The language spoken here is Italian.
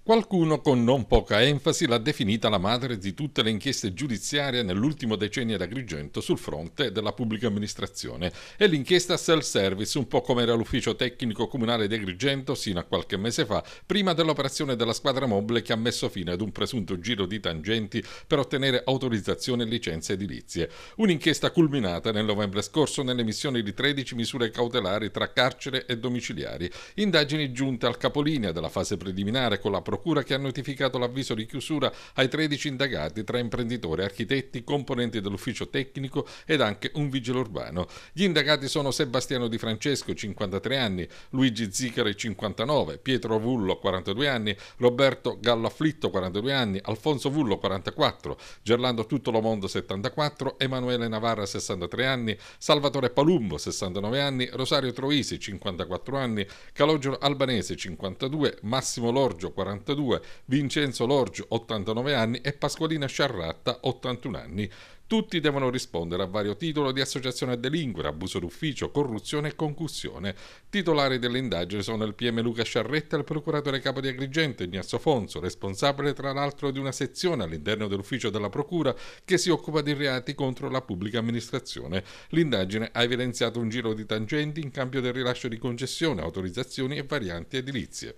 Qualcuno con non poca enfasi l'ha definita la madre di tutte le inchieste giudiziarie nell'ultimo decennio ad Agrigento sul fronte della pubblica amministrazione. È l'inchiesta self-service, un po' come era l'ufficio tecnico comunale di Agrigento sino a qualche mese fa, prima dell'operazione della squadra mobile che ha messo fine ad un presunto giro di tangenti per ottenere autorizzazioni e licenze edilizie. Un'inchiesta culminata nel novembre scorso nell'emissione di 13 misure cautelari tra carcere e domiciliari. Indagini giunte al capolinea della fase preliminare con la procura che ha notificato l'avviso di chiusura ai 13 indagati tra imprenditori, architetti, componenti dell'ufficio tecnico ed anche un vigile urbano. Gli indagati sono Sebastiano Di Francesco, 53 anni, Luigi Zicari, 59, Pietro Vullo, 42 anni, Roberto Gallafflitto, 42 anni, Alfonso Vullo, 44, Gerlando Tuttolomondo, 74, Emanuele Navarra, 63 anni, Salvatore Palumbo, 69 anni, Rosario Troisi, 54 anni, Calogero Albanese, 52, Massimo Lorgio, 42, Vincenzo Lorgio, 89 anni e Pasqualina Sciarratta, 81 anni. Tutti devono rispondere a vario titolo di associazione a delinquere, abuso d'ufficio, corruzione e concussione. Titolari delle indagini sono il PM Luca Sciarretta e il procuratore capo di Agrigento Ignazio Fonso, responsabile tra l'altro di una sezione all'interno dell'ufficio della procura che si occupa di reati contro la pubblica amministrazione. L'indagine ha evidenziato un giro di tangenti in cambio del rilascio di concessioni, autorizzazioni e varianti edilizie.